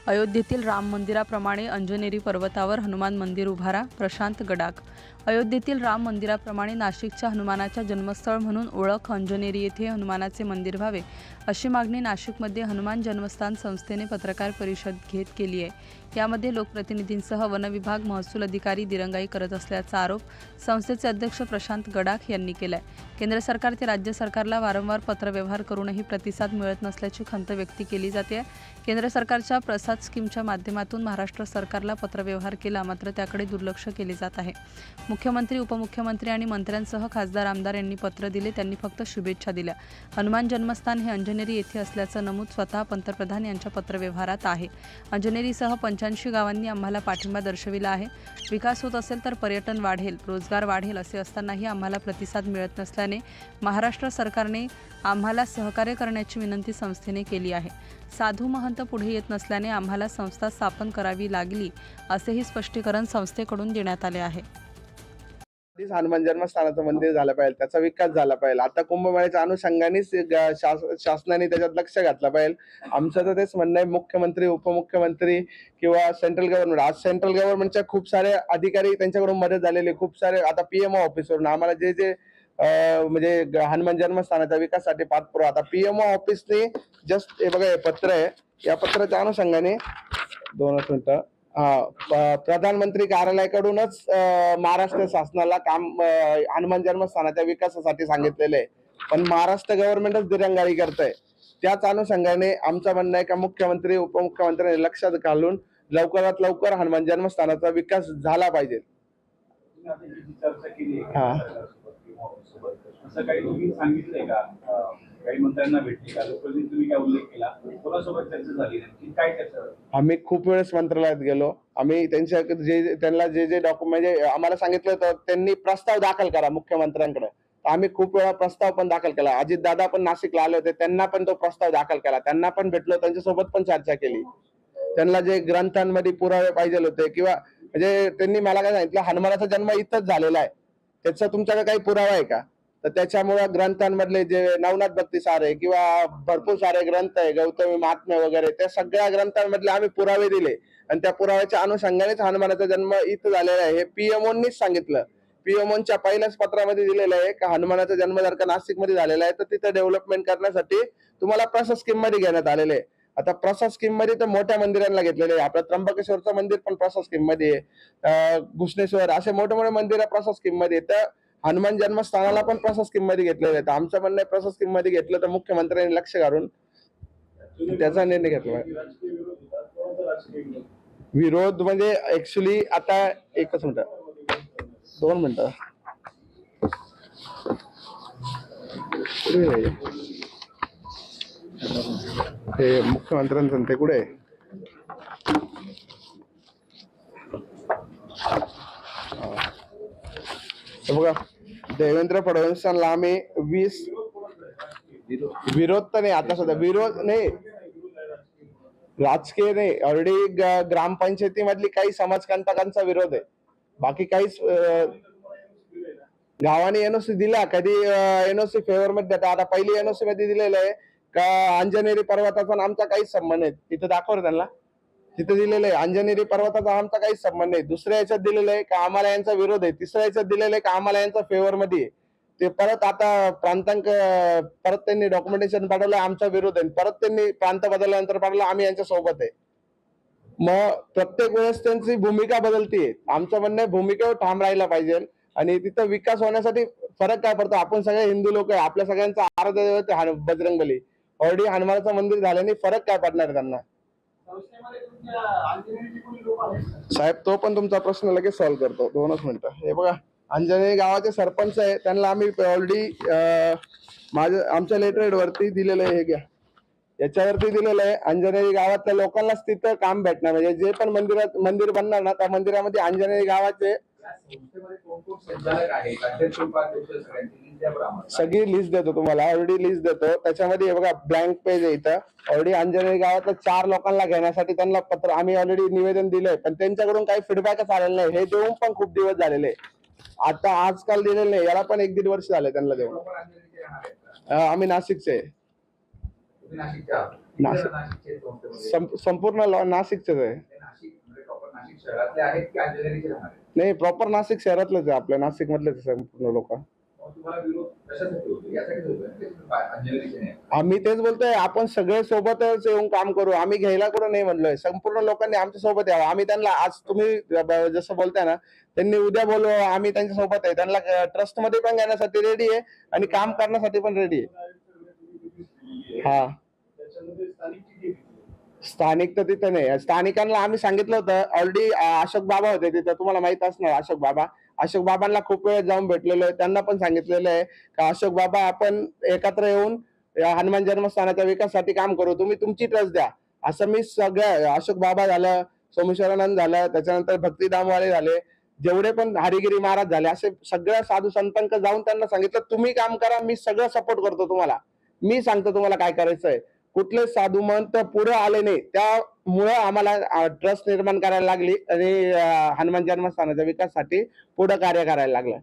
अयोध्येतील राम मंदिराप्रमाणे अंजनेरी पर्वतावर हनुमान मंदिर उभारा, प्रशांत गडाख. अयोध्येतील राम मंदिराप्रमाणे नाशिकच्या हनुमानाच्या जन्मस्थळ म्हणून ओळख अंजनेरी येथे हनुमानाचे मंदिर व्हावे, अशी मागणी नाशिकमध्ये हनुमान जन्मस्थान संस्थेने पत्रकार परिषद घेत केली आहे. यामध्ये लोकप्रतिनिधींसह वनविभाग, महसूल अधिकारी दिरंगाई करत असल्याचा आरोप संस्थेचे अध्यक्ष प्रशांत गडाख यांनी केलाय. केंद्र सरकार ते राज्य सरकारला वारंवार पत्रव्यवहार करूनही प्रतिसाद मिळत नसल्याची खंत व्यक्त केली जाते. केंद्र सरकारच्या प्रसाद स्कीमच्या माध्यमातून महाराष्ट्र सरकारला पत्रव्यवहार केला, मात्र त्याकडे दुर्लक्ष केले जात आहे. मुख्यमंत्री, उपमुख्यमंत्री आणि मंत्र्यांसह खासदार, आमदार यांनी पत्र दिले, त्यांनी फक्त शुभेच्छा दिल्या. हनुमान जन्मस्थान हे अंजनेरी येथे असल्याचं नमूद स्वतः पंतप्रधान यांच्या पत्रव्यवहारात आहे. अंजनेरीसह 85 गावांनी आम्हाला पाठिंबा दर्शविला आहे. विकास होत असेल तर पर्यटन वाढेल, रोजगार वाढेल, असे असतानाही आम्हाला प्रतिसाद मिळत नसल्याने महाराष्ट्र सरकारने आम्हाला सहकार्य करण्याची विनंती संस्थेने केली आहे. साधू महंत पुढे येत नसल्याने आम्हाला संस्था स्थापन करावी लागली, असेही स्पष्टीकरण संस्थेकडून देण्यात आले आहे. हनुमान जन्मस्थानाचं मंदिर झालं पाहिजे, त्याचा विकास झाला पाहिजे. आता कुंभमेळ्याच्या अनुषंगानेच शासनाने त्याच्यात लक्ष घातलं पाहिजे. आमचं तर तेच म्हणणं आहे, मुख्यमंत्री, उपमुख्यमंत्री किंवा सेंट्रल गव्हर्नमेंट, आज सेंट्रल गव्हर्नमेंटच्या खूप सारे अधिकारी त्यांच्याकडून मदत झालेली, खूप सारे आता पीएमओ ऑफिसवरून आम्हाला जे जे म्हणजे हनुमान जन्मस्थानाच्या विकासासाठी पाठपुरावा, आता पीएमओ ऑफिसने जस्ट हे बघा, हे पत्र आहे, या पत्राच्या अनुषंगाने 2 मिनिटं प्रधानमंत्री कार्यालयाकडूनच महाराष्ट्र शासनाला काम हनुमान जन्मस्थानाच्या विकासासाठी सांगितलेलं आहे, पण महाराष्ट्र गव्हर्नमेंटच दिरंगाई करतंय. त्याच अनुषंगाने आमचं म्हणणं आहे का मुख्यमंत्री, उपमुख्यमंत्र्यांनी लक्षात घालून लवकरात लवकर हनुमान जन्मस्थानाचा विकास झाला पाहिजे. असं काही तुम्ही सांगितलंय का? काही मंत्र्यांना भेटले का? लोकप्रतिनिधी तुम्ही काय उल्लेख केला? कोणासोबत चर्चा झाली, काय चर्चा? आम्ही खूप वेळेस मंत्रालयात गेलो. आम्ही त्यांना जे डॉक्युमेंट म्हणजे आम्हाला सांगितलं, तर त्यांनी प्रस्ताव दाखल करा मुख्यमंत्र्यांकडे. आम्ही खूप वेळा प्रस्ताव पण दाखल केला. अजित दादा पण नाशिकला आले होते, त्यांना पण तो प्रस्ताव दाखल केला, त्यांना पण भेटलो, त्यांच्यासोबत पण चर्चा केली. त्यांना जे ग्रंथांमध्ये पुरावे पाहिजे होते किंवा म्हणजे त्यांनी मला काय सांगितलं, हनुमानाचा जन्म इथंच झालेला आहे, त्याचा तुमच्याकडे काही पुरावा आहे का? तर त्याच्यामुळे ग्रंथांमधले जे नवनाथ भक्ती सार आहे किंवा भरपूर सारे ग्रंथ आहे, गौतमी महात्म्य वगैरे, त्या सगळ्या ग्रंथांमधले आम्ही पुरावे दिले आणि त्या पुराव्याच्या अनुषंगानेच हनुमानाचा जन्म इथं झालेला आहे, हे पीएमओनीच सांगितलं. पीएमओच्या पहिल्याच पत्रामध्ये दिलेलं आहे की हनुमानाचा जन्म जर का नाशिकमध्ये झालेला आहे तर तिथे डेव्हलपमेंट करण्यासाठी तुम्हाला प्रसाद स्कीम मध्ये घेण्यात आलेले आहे. आता प्रसाद स्कीम मध्ये तर मोठ्या मंदिरांना घेतलेले आहे. आपलं त्र्यंबकेश्वरचं मंदिर पण प्रसाद स्कीम मध्ये आहे, घुसणेश्वर, असे मोठे मोठे मंदिर प्रसाद स्कीम मध्ये. तर हनुमान जन्मस्थानाला पण प्रसाद स्कीम मध्ये घेतलेलं आहे. तर आमचं म्हणणं आहे, प्रसाद स्कीम मध्ये घेतलं तर मुख्यमंत्र्यांनी लक्ष घालून त्याचा निर्णय घेतला. विरोध म्हणजे ऍक्च्युली आता एकच मिनिट, 2 मिनिटं, हे मुख्यमंत्र्यांचं ते कुठे आहे? बघा, देवेंद्र फडणवीसांना आम्ही 20 विरोध तर नाही, आता सुद्धा विरोध नाही, राजकीय नाही, ऑलरेडी ग्रामपंचायतीमधली काही समाजकंटकांचा विरोध आहे, बाकी काहीच. गावाने एनओसी दिला, कधी एनओसी फेवर मध्ये देतात. आता पहिली एनओसी मध्ये दिलेलं आहे का अंजनेरी पर्वताचा आमचा काहीच संबंध नाही, तिथं दाखवलं त्यांना, तिथे दिलेलं आहे अंजनेरी पर्वताचा आमचा काहीच संबंध नाही. दुसऱ्या याच्यात दिलेलं आहे का आम्हाला यांचा विरोध आहे. तिसऱ्या याच्यात दिलेलं आहे का आम्हाला यांचा फेवर मध्ये. ते परत आता प्रांतांक परत त्यांनी डॉक्युमेंटेशन पाठवलं, आमचा विरोध आहे, परत त्यांनी प्रांत बदलल्यानंतर पाठवलं आम्ही यांच्या सोबत आहे. मग प्रत्येक वेळेस त्यांची भूमिका बदलतीये. आमचं म्हणणं आहे, भूमिकेवर ठाम राहायला पाहिजे आणि तिथं विकास होण्यासाठी फरक काय पडतो? आपण सगळे हिंदू लोक आहे, आपल्या सगळ्यांचा आराध्य दैवत बजरंगबली, ऑलरेडी हनुमानाचं मंदिर झाल्याने फरक काय पडणार त्यांना? साहेब, तो पण तुमचा प्रश्न लगेच सॉल्व्ह करतो, 2च मिनिटं. हे बघा, अंजनेरी गावाचे सरपंच आहे, त्यांना आम्ही ऑलरेडी आमच्या लेटर वरती दिलेलं आहे, हे घ्या, याच्यावरती दिलेलं आहे. अंजनेरी गावातल्या लोकांनाच तिथं काम भेटणार, म्हणजे जे पण मंदिर बनणार ना, त्या मंदिरामध्ये अंजनेरी गावाचे सगळी लिस्ट देतो तुम्हाला, ऑलरेडी लिस्ट देतो. त्याच्यामध्ये हे बघा, ब्लँक पेज आहे इथं. ऑलरेडी अंजनेरी गावातल्या 4 लोकांना घेण्यासाठी त्यांना पत्र आम्ही ऑलरेडी निवेदन दिलंय, पण त्यांच्याकडून काही फीडबॅकच आलेला नाही. हे देऊन पण खूप दिवस झालेले, आता आजकाल दिलेलं नाही, याला पण 1-1.5 वर्ष झाले त्यांना देऊन. आम्ही नाशिकचे. तुम्ही नाशिकचे आहात. नाशिक- नाशिकचे आहेत संस्थेमध्ये. संपूर्ण नाशिकचेच आहे. ते नाशिक म्हणजे प्रॉपर नाशिक शहरातले आहेत की अंजनेरीचे राहणार आहेत? नाही, प्रॉपर नाशिक शहरातलंच आहे, आपल्या नाशिक मधलेच संपूर्ण लोक. मग तुम्हाला विरोध कशासाठी होतो? यासाठी होतो ना की तुम्ही अंजनेरीचे नाही? आम्ही तेच बोलतोय, आपण सगळे सोबतच येऊन काम करू. आम्ही घ्यायला कुठं नाही म्हणलोय. संपूर्ण लोकांनी आमच्या सोबत यावं. आम्ही त्यांना आज तुम्ही जसं बोलताय ना, त्यांनी उद्या बोलवा, आम्ही त्यांच्या सोबत आहे. त्यांना ट्रस्ट मध्ये पण घेण्यासाठी रेडी आहे आणि काम करण्यासाठी पण रेडी आहे. हा, स्थानिक तर तिथं नाही. स्थानिकांना आम्ही सांगितलं होतं ऑलरेडी. अशोक बाबा होते तिथं, तुम्हाला माहित असणार अशोक बाबांना खूप वेळ जाऊन भेटलेलो आहे. त्यांना पण सांगितलेलं आहे का अशोक बाबा, आपण एकत्र येऊन या हनुमान जन्मस्थानाच्या विकासासाठी काम करू, तुम्ही तुमची ट्रस्ट द्या. असं मी सगळ्या, अशोक बाबा झालं, सोमेश्वरानंद झालं, त्याच्यानंतर भक्ती दामवाले झाले, जेवढे पण हरिगिरी महाराज झाले, असे सगळ्या साधू संतांकडे जाऊन त्यांना सांगितलं तुम्ही काम करा, मी सगळं सपोर्ट करतो तुम्हाला, मी सांगतो तुम्हाला काय करायचंय. कुठले साधू महंत पुढे आले नाही, त्यामुळे आम्हाला ट्रस्ट निर्माण करायला लागली आणि हनुमान जन्मस्थानाच्या विकासासाठी पुढे कार्य करायला लागलं.